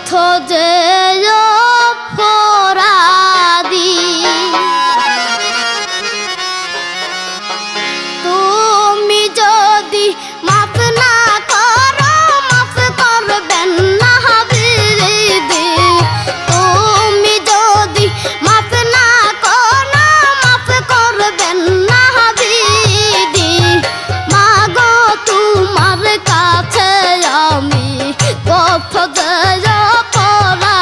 যে অপরাধী তুমি যদি মাফ না করো মাফ করবেন না হাবিবি তুমি যদি মাফ না করো মাফ করবেন না হাবিবি মাগো তোমার কাছে আমি কত যে অপরাধী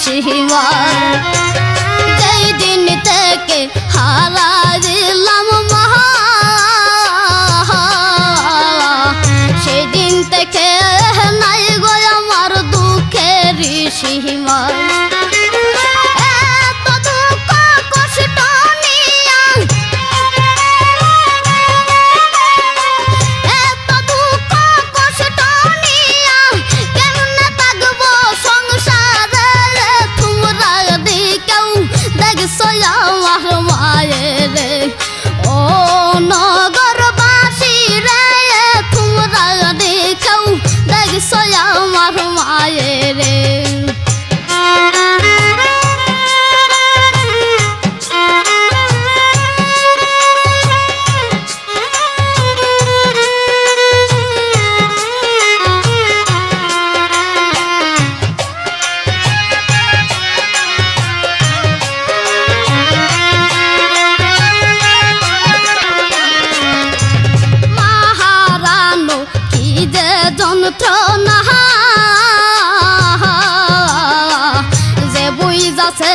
সীমার যেই দিন থেকে হারাই দিলাম মা সেই দিন থেকে নাই গো আমার দুঃখের সীমা যন্ত্রণা যে বুঝাছে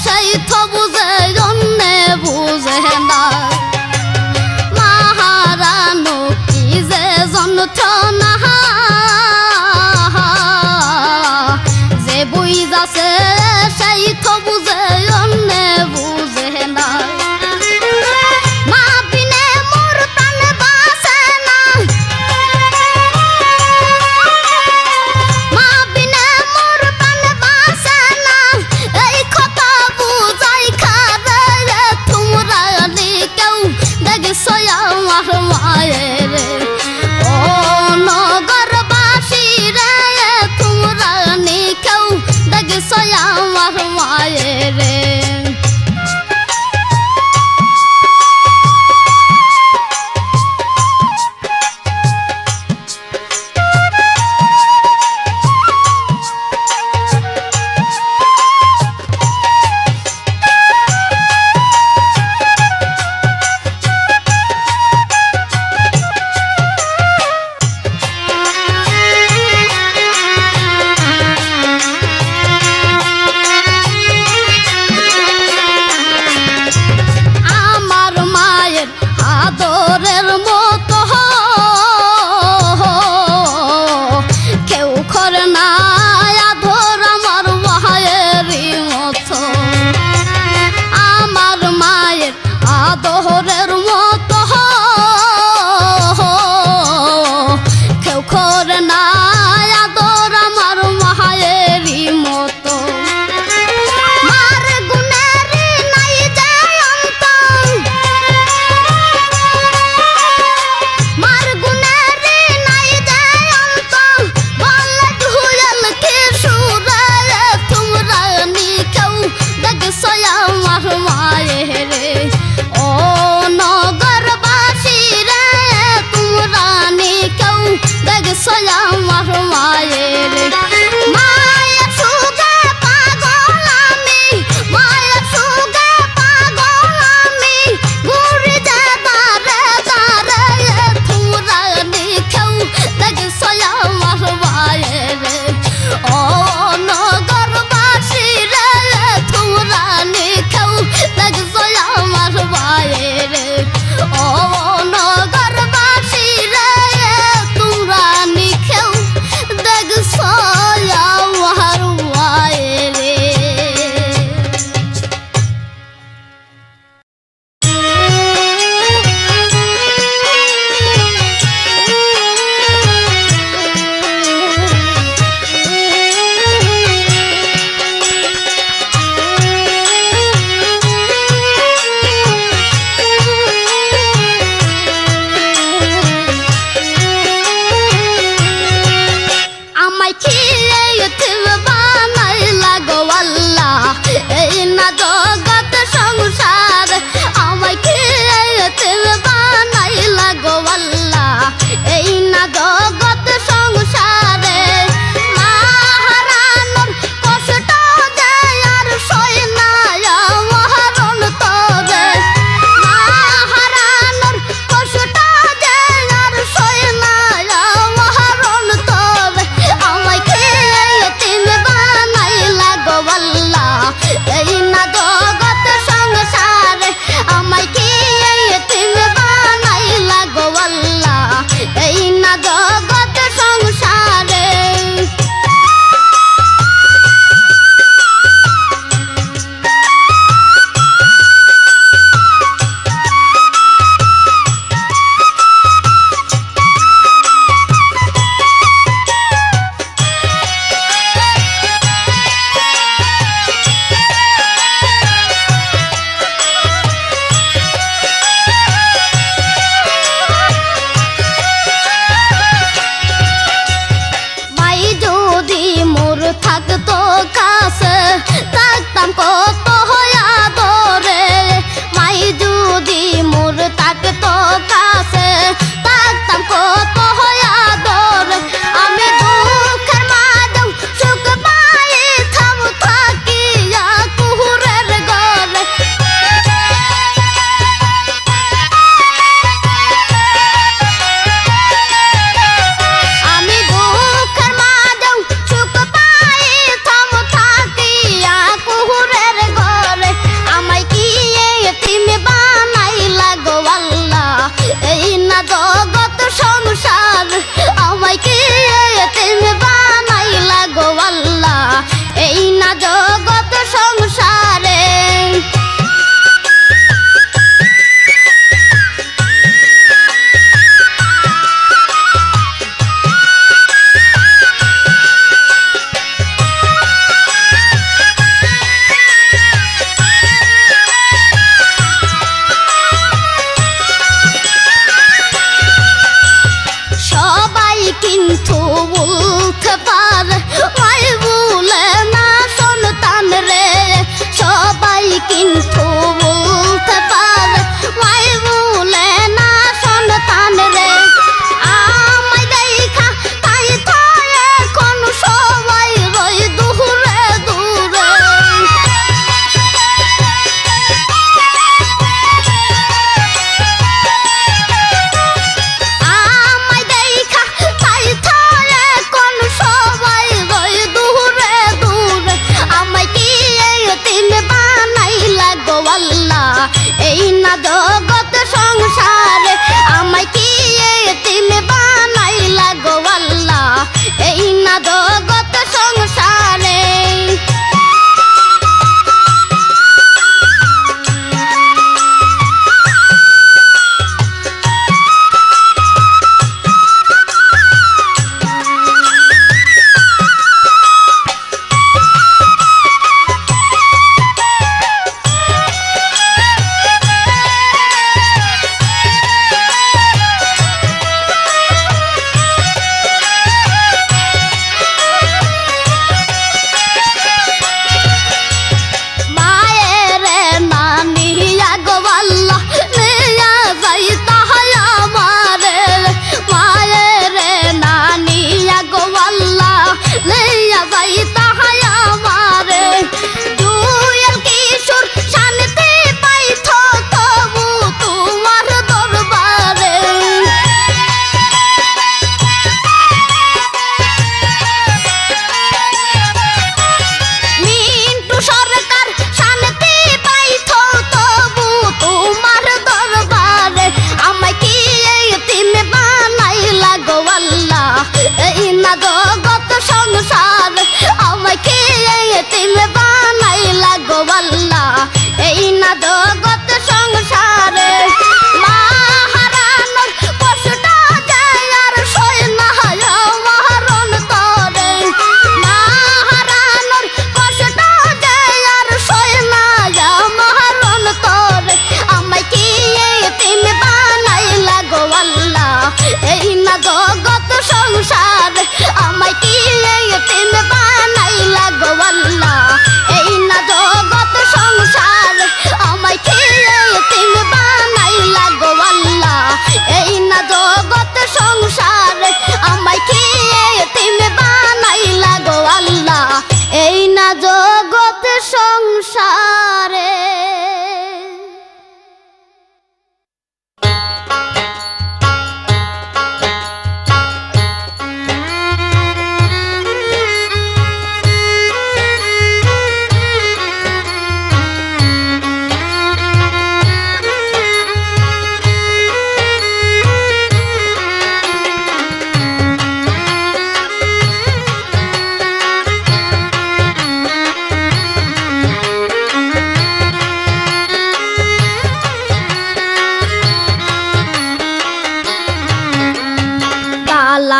সেই তো বুঝে জন্যে বুঝে না মাহারানো কি যে যন্ত্রণা যে বুঝাছে সেই তো বুঝে জন্যে বুঝে না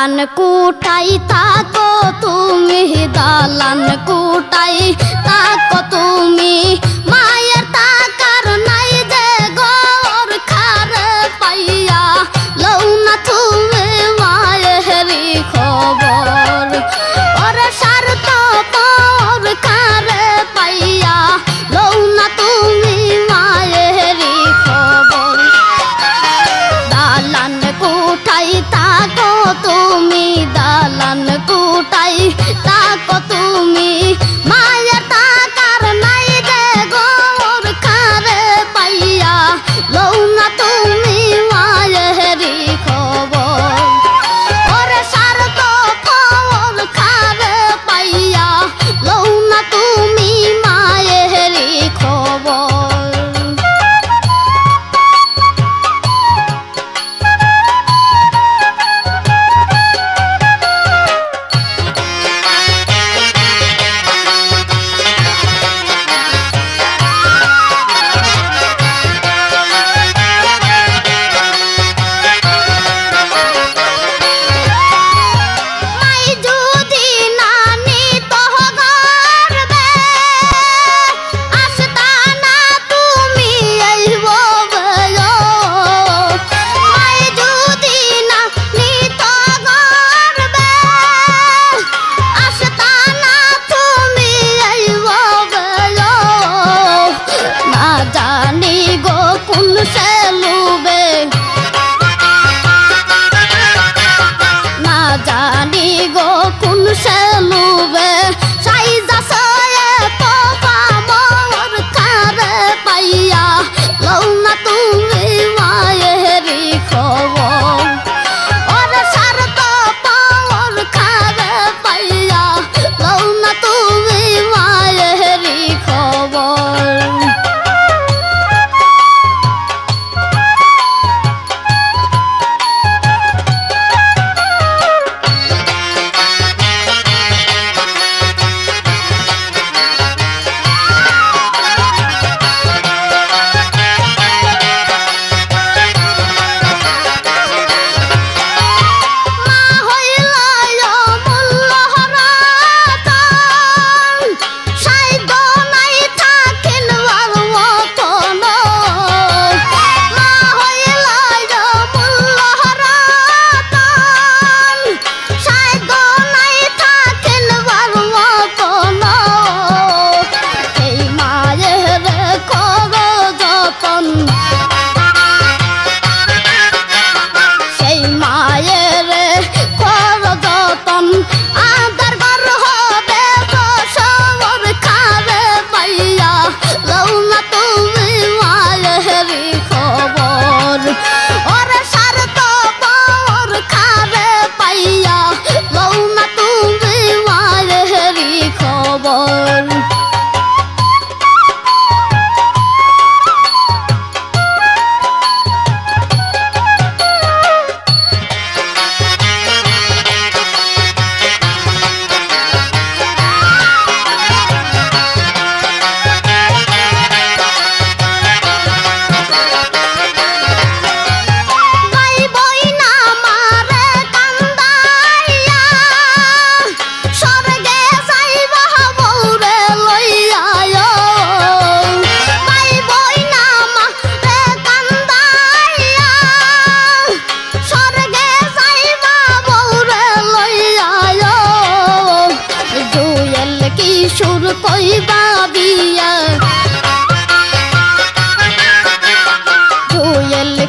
দালান কোঠায় থাকো তুমি, দালান কোঠায় থাকো তুমি, মায়ের টাকার নাই যে ঘর খারে পাইয়া লও না তুমি মায়েরই খবর। ওরে স্বার্থ পর খারে পাইয়া লও না তুমি মায়েরই খবর। দালান কোঠায় থাকো তুমি, দালান কোঠায় থাকো তুমি, মায়ের টাকার নাই যে ঘর খারে পাইয়া লও না তুমি মায়েরই খবর। ওরে স্বার্থ পর খারে পাইয়া লও না তুমি মায়েরই খবর।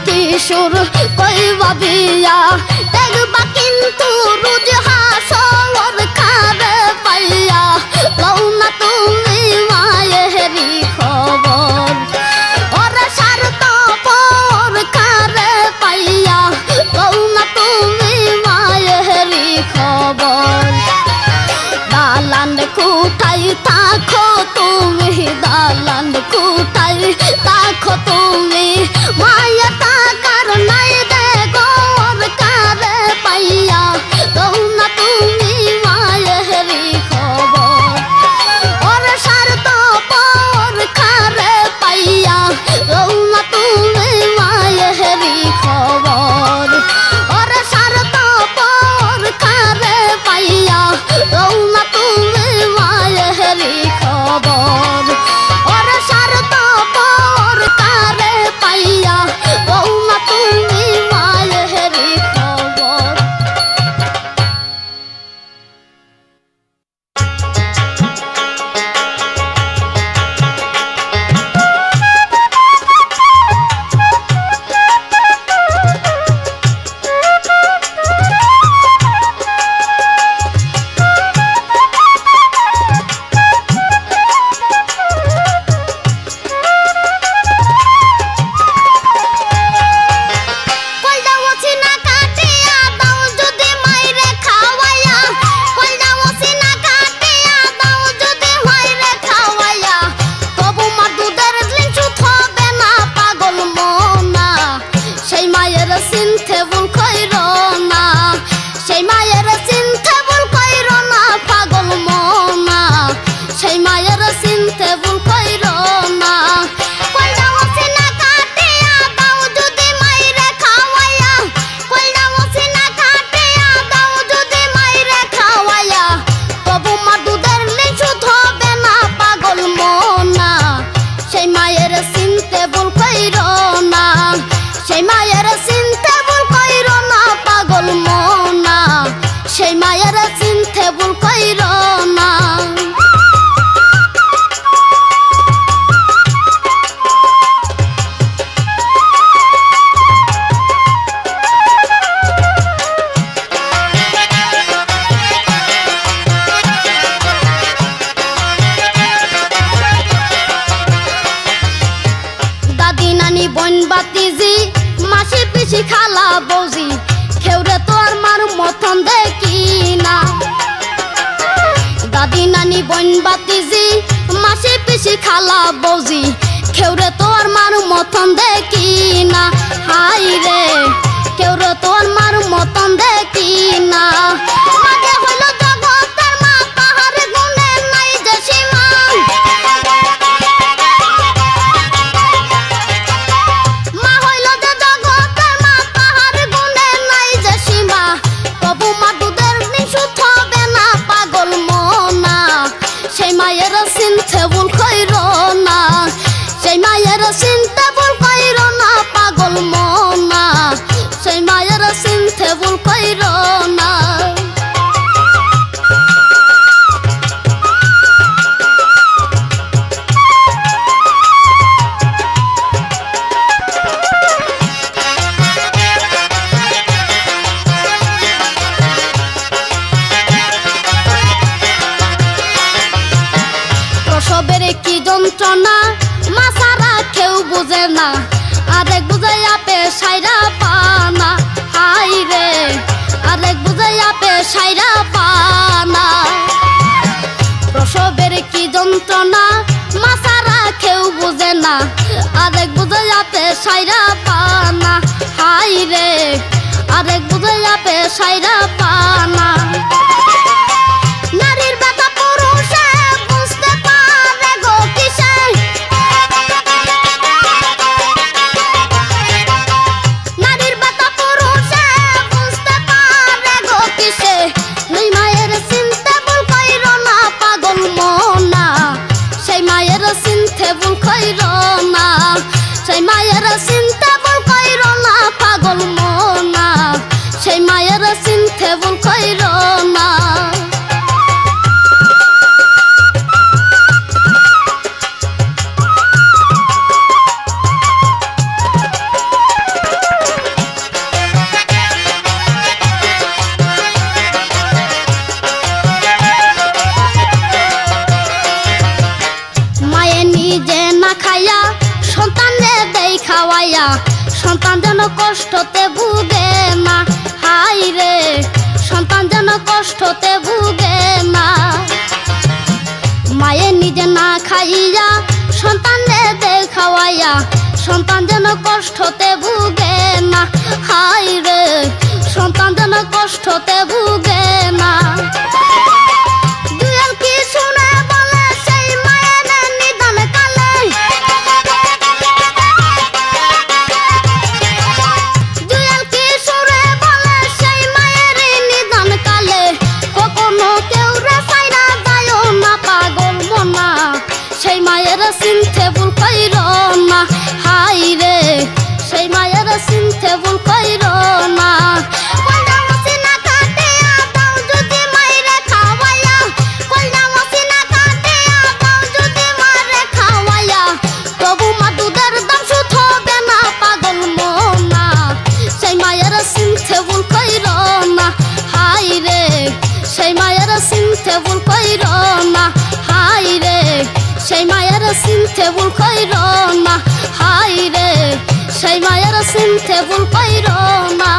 কিশোর কইবা বিয়া দেখবা কিন্তু রোজ হাসর খাবে পাইয়া লও না তুমি মায়েরই খবর ওরে স্বার্থ পর খাবে পাইয়া লও না তুমি মায়েরই খবর দালান কোঠায় থাকো তুমি দালান কোঠায় থাকো তুমি মায়া টাকার নাই দে ঘর কারে পাইয়া লও না তুমি চিনতে ভুল কইরো না সেই মায়ের চিনতে ভুল কইরো না পাগল মনা সেই মায়ের চিনতে ভুল কইরো না কইলাম সিনা কাটিয়া দাও যদি মাইরে খাওয়াইয়া কইলাম সিনা কাটিয়া দাও যদি মাইরে খাওয়াইয়া তবু মা দুধের নিশুদ্ধ হবে না পাগল মনা সেই মায়ের চিনতে ভুল কইরো না সেই মায়ের চিনতে ভুল কইরো না পাগল মনা সেই মায়ের চিনতে ভুল কইরো না দাদি নানি বোন বাতিজি মাসি পিসি খালা বৌজি খেউরে তো আর মার মতন দেখি না দাদি নানি বোন বাতিজি মাসি পিসি খালা বৌজি খেউরে তো আর মার মতন দেখি না হাই রে খেউরে তো আর মার মতন দেখি না মাঝে হইল জগতের মা পাহাড়ে গুনে নাই যে সীমা মা হইল যে জগতের মা পাহাড়ে গুনে নাই যে সীমা তবু মা দুধের নিশুদ্ধ হবে না পাগল মনা সেই মায়ের চিনতে ভুল কইরো না সেই মায়ের চিনতে ভুল কইরো না পাগল মনা সেই মায়ের চিনতে ভুল কইরো না প্রসবের কি যন্ত্রণা মা ছাড়া কেউ বুঝে না আরেক বুঝাইয়া পেশাইরা পানা হাই রে আরেক বুঝাইয়া পেশাইরা পানা প্রসবের কি যন্ত্রণা মা ছাড়া কেউ বুঝে না আরেক বুঝাইয়া পেশাইরা পানা হাই রে আরেক বুঝাইয়া পেশাইরা পানা নারীর ব্যথা পুরুষে বুঝতে পারে গো কিসে নারীর ব্যথা পুরুষে বুঝতে পারে গো কিসে সেই মায়ের চিনতে ভুল কইরো না পাগল মনা সেই মায়ের চিনতে ভুল কইরো না সেই মায়ের চিনতে ভুল কইরো না পাগল মনা সেই মায়ের চিনতে ভুল কইরো না মায়ে নিজে না খাইয়া সন্তানে দেই খাওয়াইয়া সন্তান যেন কষ্টতে ভুগে না হাই রে সন্তান যেন কষ্টতে ভুগে না মায়ে নিজে না খাইয়া সন্তানে দেই খাওয়াইয়া সন্তান যেন কষ্টতে ভুগে না হাই রে সন্তান যেন কষ্টতে ভুগে না দুয়াল কি শুনে বলে সেই মায়ের নিদান কালে দুয়াল কি শুনে বলে সেই মায়ের নিদান কালে কখনো কেউ রে সাইরা যায়ও না পাগল মনা সেই মায়ের চিনতে ভুল কইরো না হাই রে সেই মায়ের চিনতে ভুল কইরো না কইলাম সিনা কাটিয়া দাও যদি মাইরে খাওয়াইয়া কইলাম সিনা কাটিয়া দাও যদি মারে খাওয়াইয়া তবু মা দুধের দাম শুদ্ধ হবে না পাগল মনা সেই মায়ের চিনতে ভুল কইরো না হাই রে সেই মায়ের চিনতে ভুল কইরো না হাই রে সেই মায়ের চিনতে ভুল কইরো না হাই রে সেই মায়ের চিনতে ভুল কইরো না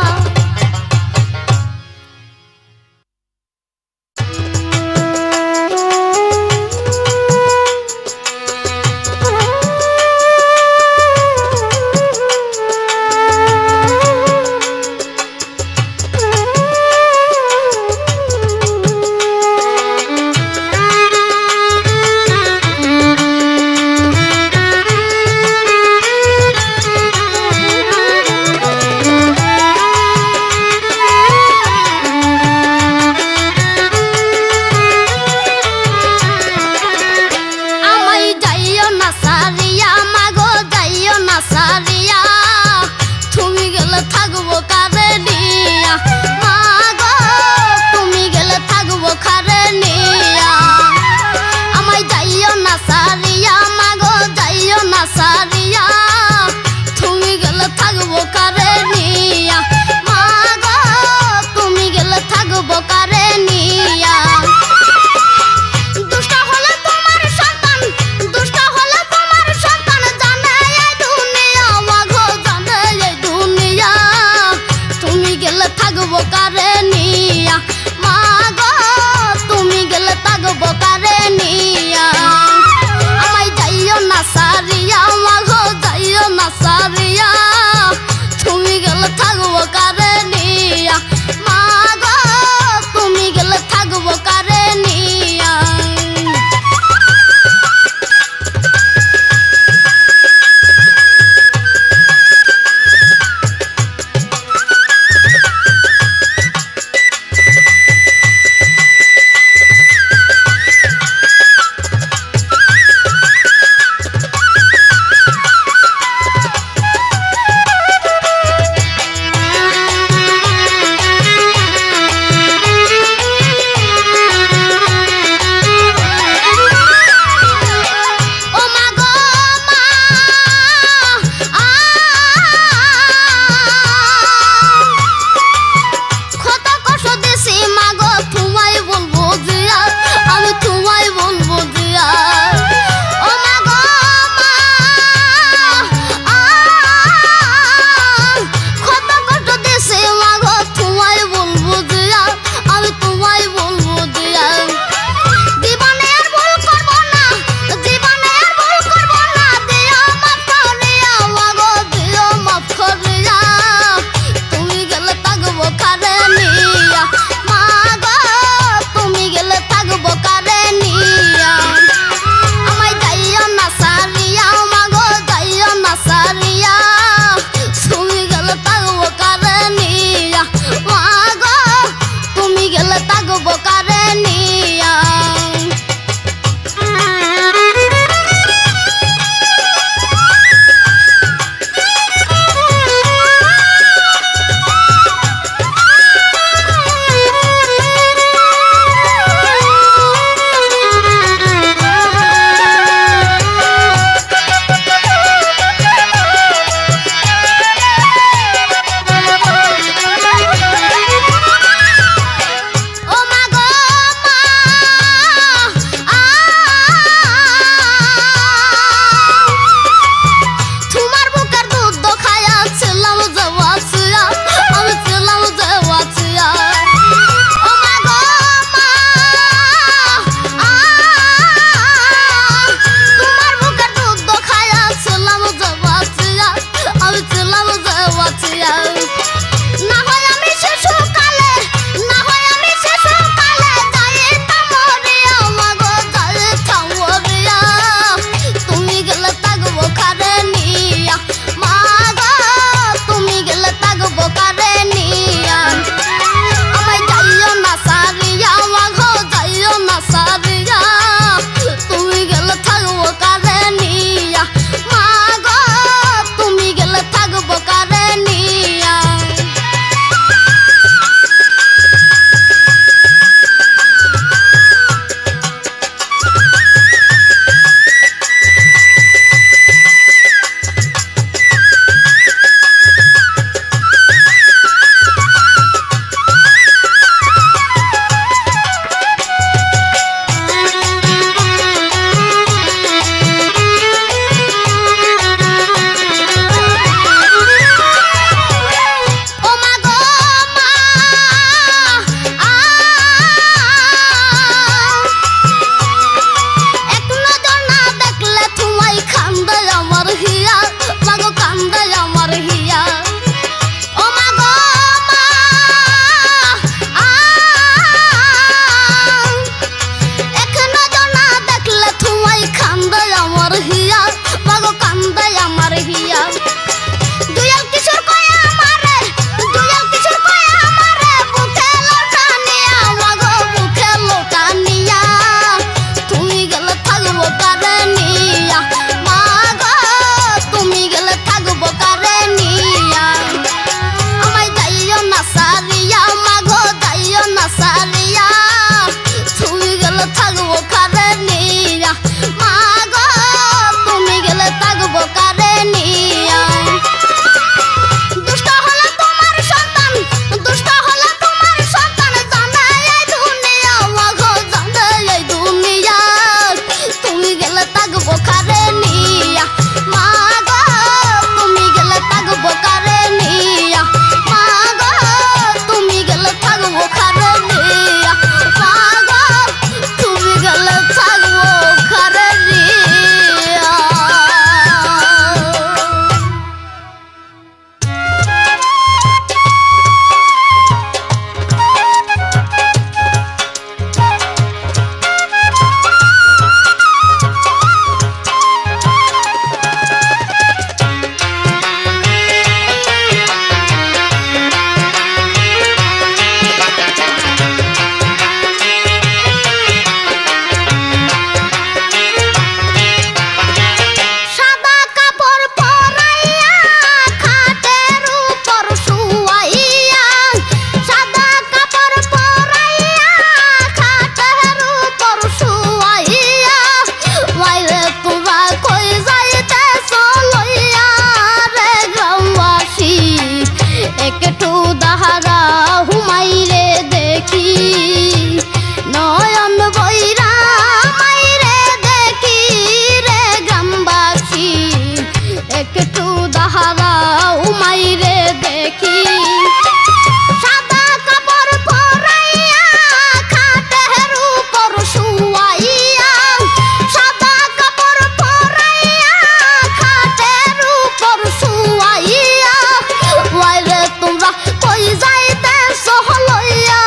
যাইতে সহলইয়া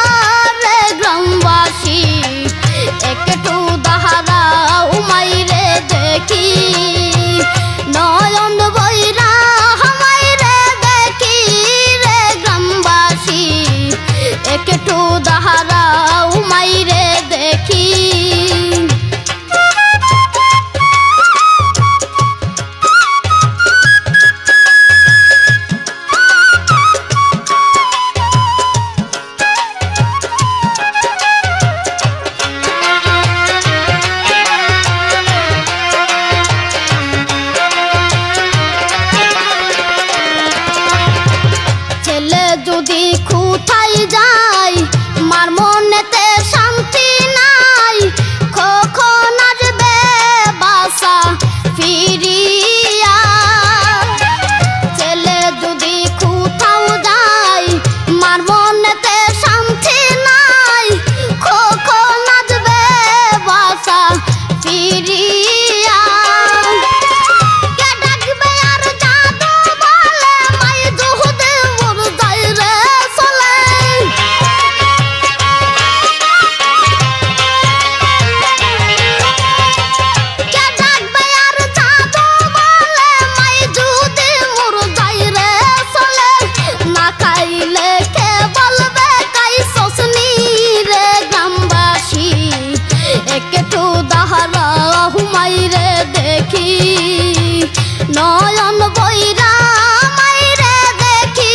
রে গ্রামবাসী একটু দাহারাও মাইরে দেখি নয়ন বইরা হামাইরে দেখি রে গ্রামবাসী একটু দাহারাও মাইরে দেখি যদি কোথায় যাই মার মনেতে শান্তি নাই কখন আসবে বাসা ফিরিয়া ছেলে যদি কোথাও যাই মার মনেতে শান্তি নাই কখন আসবে বাসা ফিরিয়া নয়ন বইরা মাইরে দেখি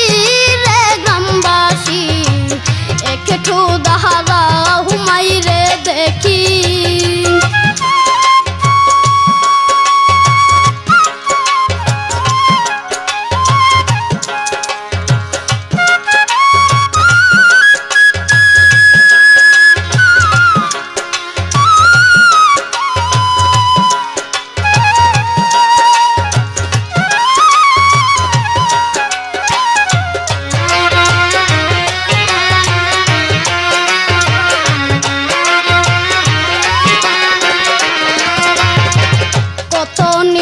রে গ্রামবাসী একটু দাহারাও মাইরে দেখি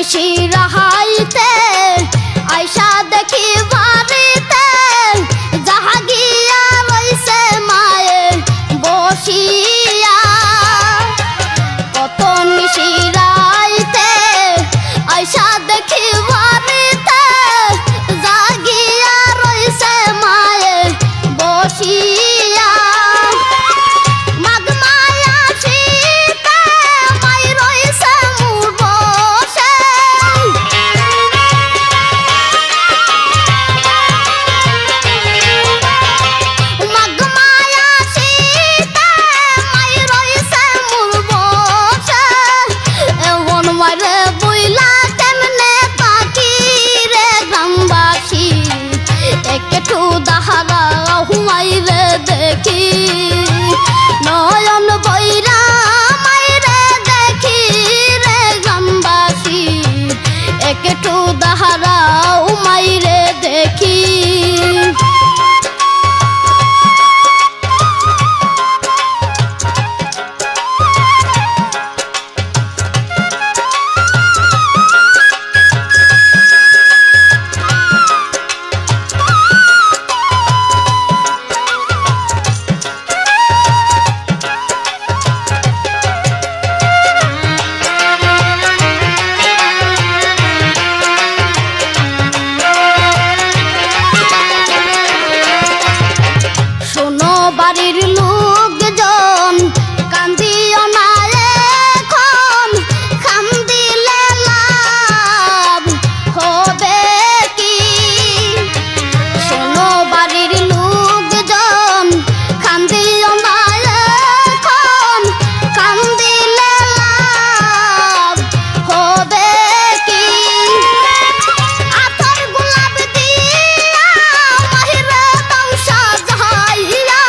নিশিরাহাইতে আইসা দেখি বাড়িতে জাহাগিয়া রইছে মায়ে বসিয়া কত নিশিরাইতে আইসা দেখি বাড়িতে জাগিয়া রইছে মায়ে বসিয়া দেখি নয়ন বইরা মাইরে দেখি রে গ্রামবাসী একটু দাহারাও মাইরে দেখি বাড়ির লোকজন কান্দিও না এখন কান্দিলে লাভ হবে কি শোনো বাড়ির লোকজন কান্দিও না এখন কান্দিলে লাভ হবে কি আতর গোলাপ দিয়া মাহিরে দাও সাজাইয়া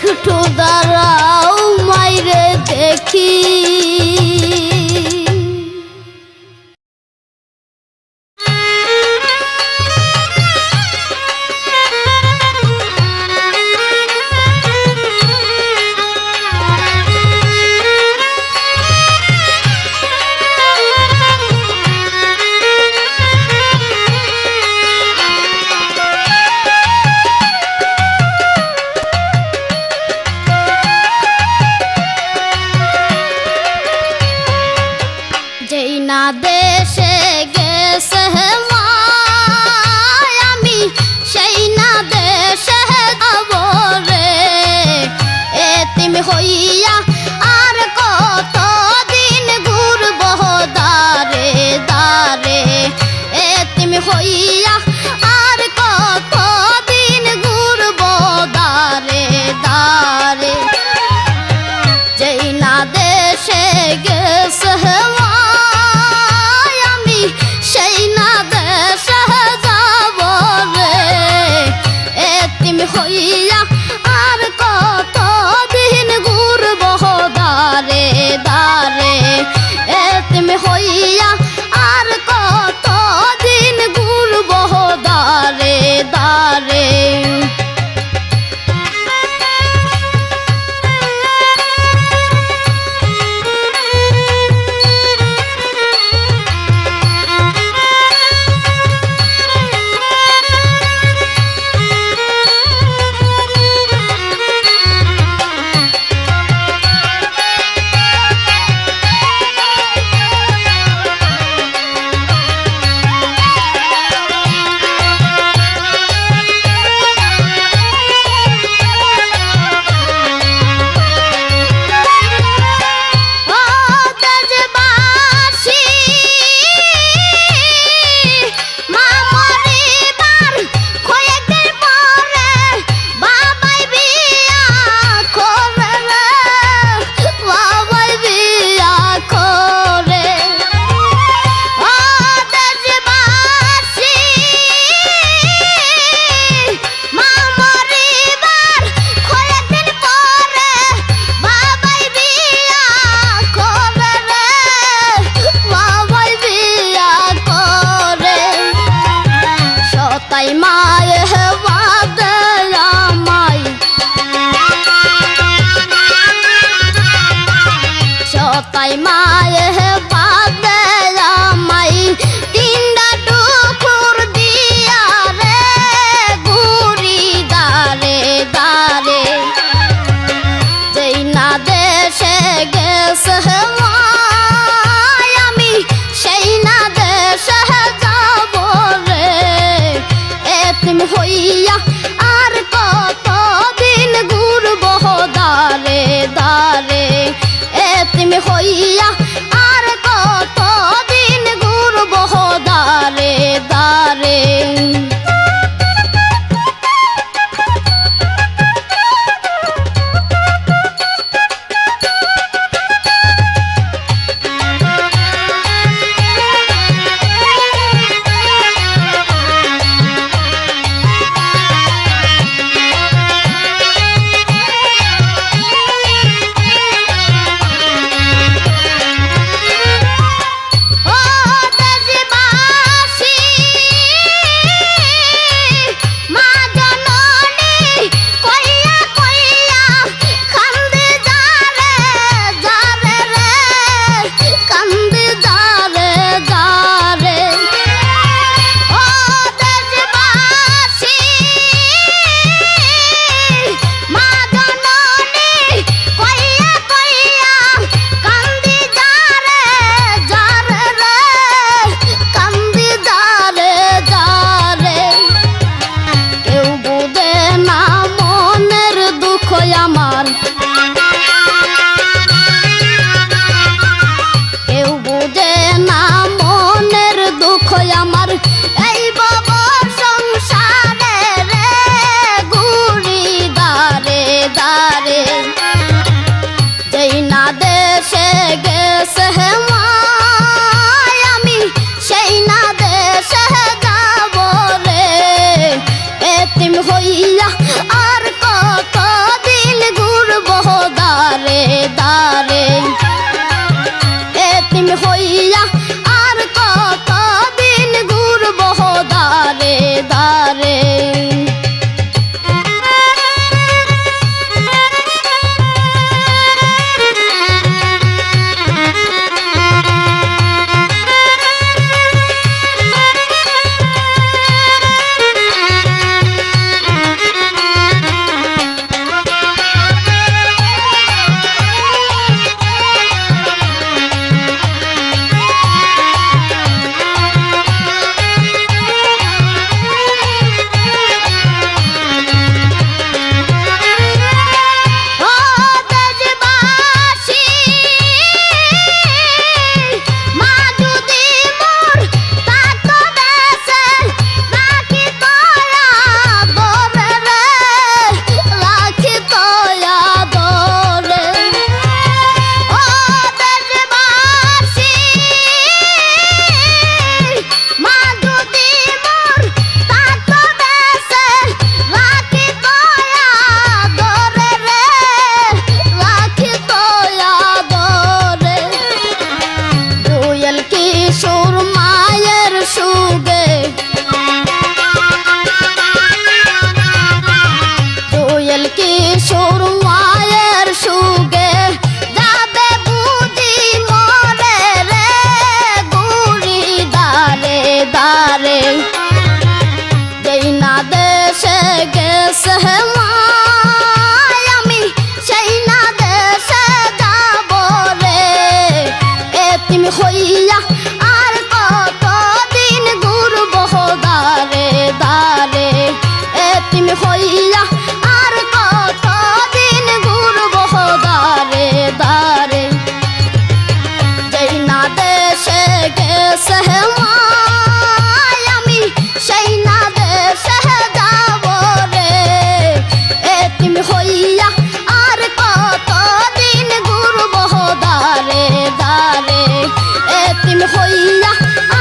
একটু দাঁড়াও মাইরে দেখি। যেই না দেশে গেছে মায় আমি সেই না দেশে যাব রে, এতিম হইয়া আর কত দিন ঘুরব দারে দারে, এতিম হইয়া আর কত দিন ঘুরব দারে দারে। যেই না দেশে গেছে সেই না দেশে যাব রে, এতিম হইয়া আর কত দিন ঘুরব দারে দারে, এতিম হইয়া আর কত দিন ঘুরব দারে দারে। তাই মায়ে বাদে আমাই তিনটা টুকুর দিয়া রে ঘুরি দারে দারে। যেই না দেশে গেছে আমি সেই না দেশে যাব রে, এতিম হইয়া আর কত দিন ঘুরব দারে দারে, এতিম হইয়া আর কত দিন ঘুরব দারে দারে। হইয়া আর কত দিন দারে হইয়া আর কতদিন ঘুরবো দারে দারে এতিম হইয়া আর কতদিন ঘুরবো দারে দারে যেই না দেশে গেছে আমি সেই না দেশে যাব রে এতিম হইয়া আর কতদিন ঘুরবো দারে দারে এতিম হইয়া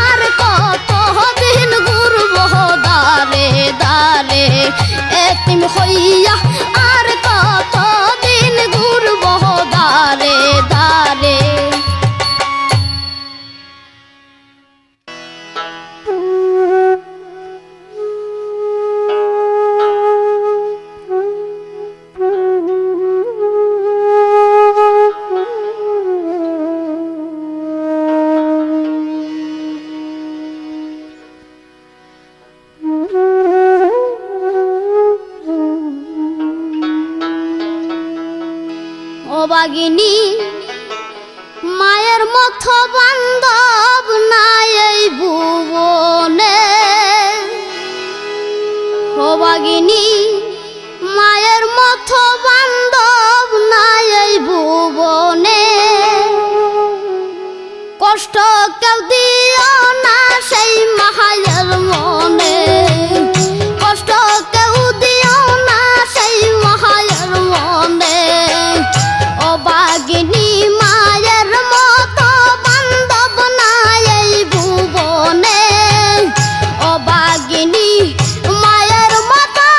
আর কতদিন ঘুরবো দারে দারে এতিম হইয়া আর কতদিন ঘুরবো দারে দারে বাগিনী মায়ের মতো বান্ধব নাই এই ভুবনে ও বাগিনী মায়ের মতো বান্ধব নাই এই ভুবনে কষ্ট কেউ দিও না সেই মায়ের মনে কষ্ট কেউ দিও না সেই মায়ের মনে বাগিনী মায়ের মতো বান্ধব নাই এই ভুবনে ও বাগিনী মায়ের মতো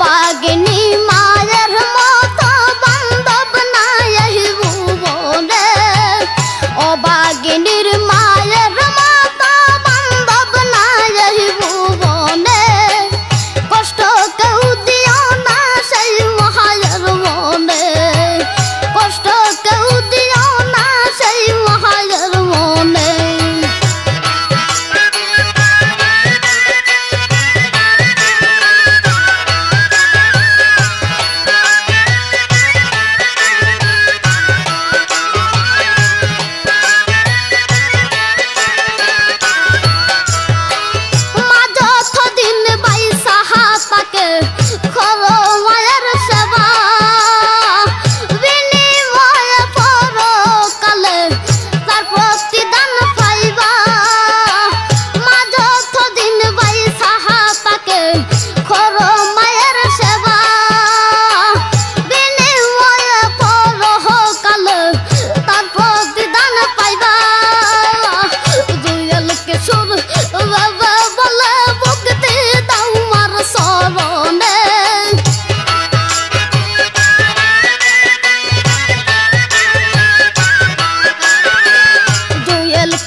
অবাগিনী মায়ের মতো বান্ধব নাই এই ভুবনে অবাগিনীর মায়ের মতো বান্ধব নাই এই ভুবনে কষ্ট কেউ দিও না সেই মায়ের মনে কষ্ট কেউ দিও না সেই মায়ের মনে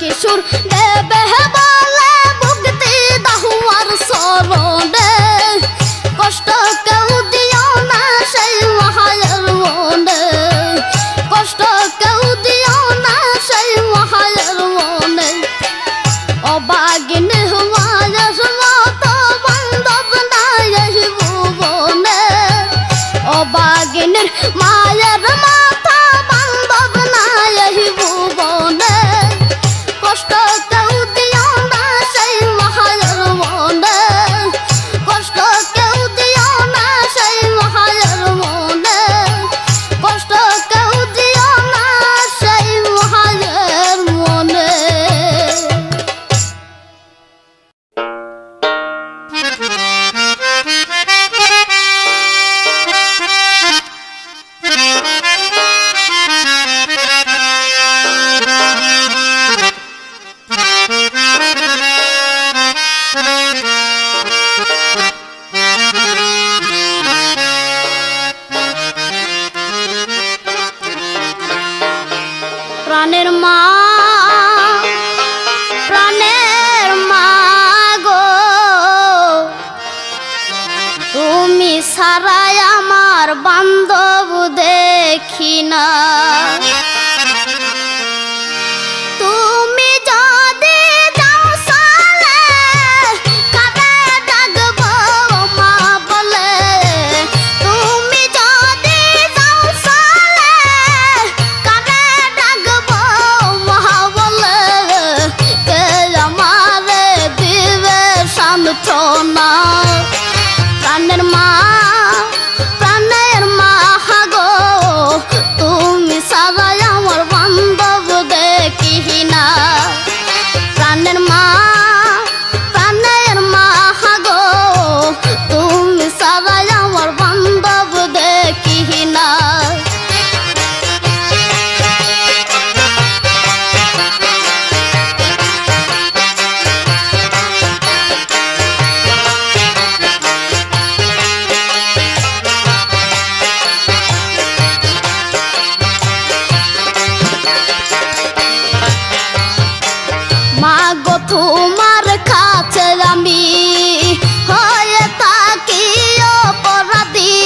কিশোর দেবে বলে ভক্তি দাহুয়ার সরণে কষ্ট কেউ দিও না সেই মায়ের মনে কষ্ট কেউ দিও না সেই মায়ের মনে অবাগিনী মায়ের মতো বান্ধব নাই এই ভুবনে অবাগিনীর মায়ের মতো বান্ধব নাই এই ভুবনে কষ্ট কেউ দিও না সেই মায়ের মনে কষ্ট কেউ দিও না সেই মায়ের মনে কষ্ট কেউ দিও না সেই মায়ের মনে প্রাণের মা গো তুমি সারাই আমার বান্ধব দেখি না তুমি যদি যাও সালে কাঁদে ডাকবো মা বলে তুমি যদি যাও সালে কাঁদে ডাকবো মা বলে কে আমারে দিবে সান্ত্বনা প্রাণের মা গো তুমি সারাই আমার বান্ধব দেখি না প্রাণের মা গো তুমি সারাই আমার বান্ধব দেখি না মা গো তোমার কাছে আমি হয়ে থাকি অপরাধী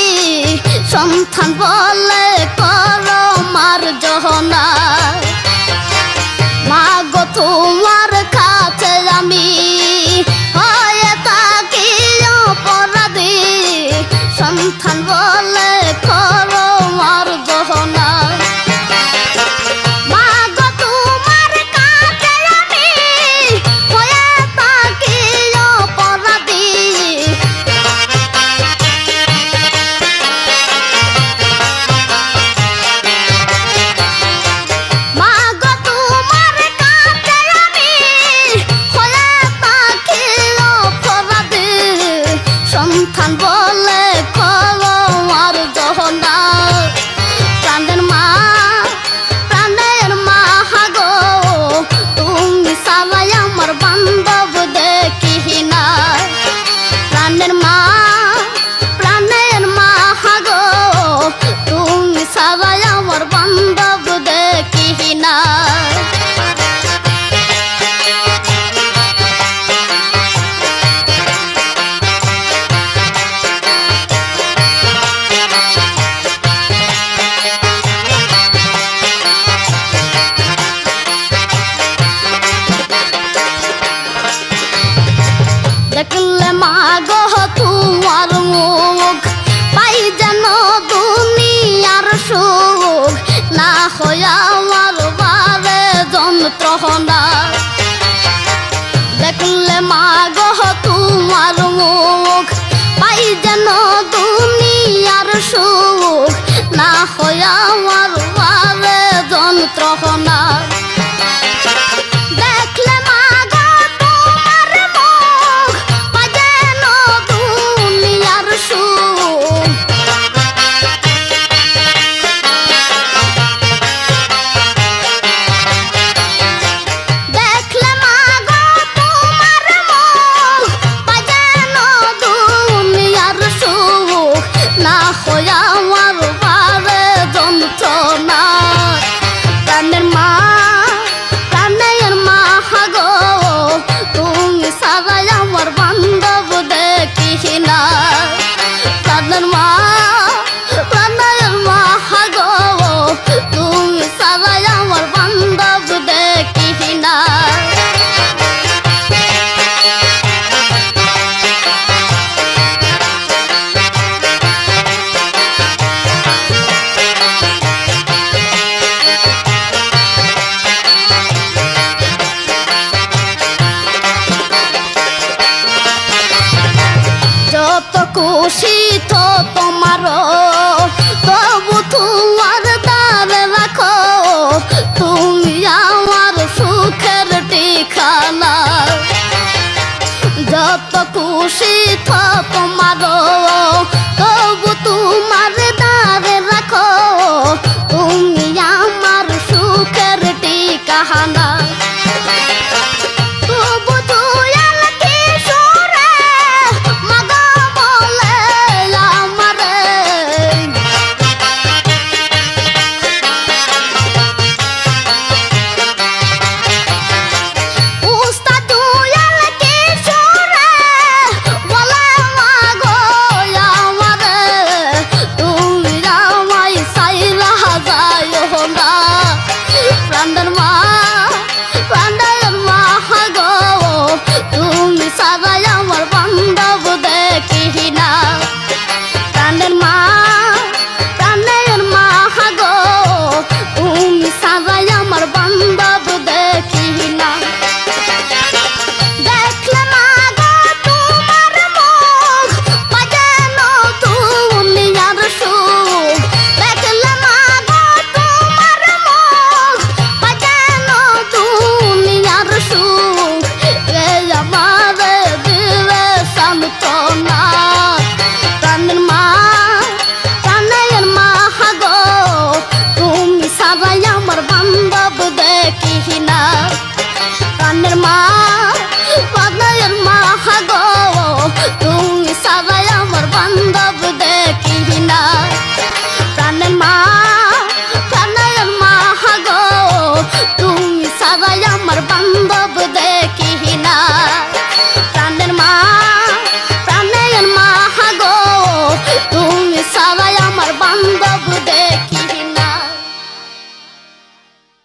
সন্তান বলে করো মার জহনা মা গো তোমার কাছে আমি হয়ে থাকি অপরাধী সন্তান বলে করো মার জহনা সন্তান বলে করো আর মারো তবু তোমার দ্বারে রাখো তুমি আমার সুখের ঠিকানা যত খুশি থাকো মারো তবু তোমার দ্বারে রাখো তুমি আমার সুখের ঠিকানা সারাই আমার বান্ধব দেখি না প্রাণের মা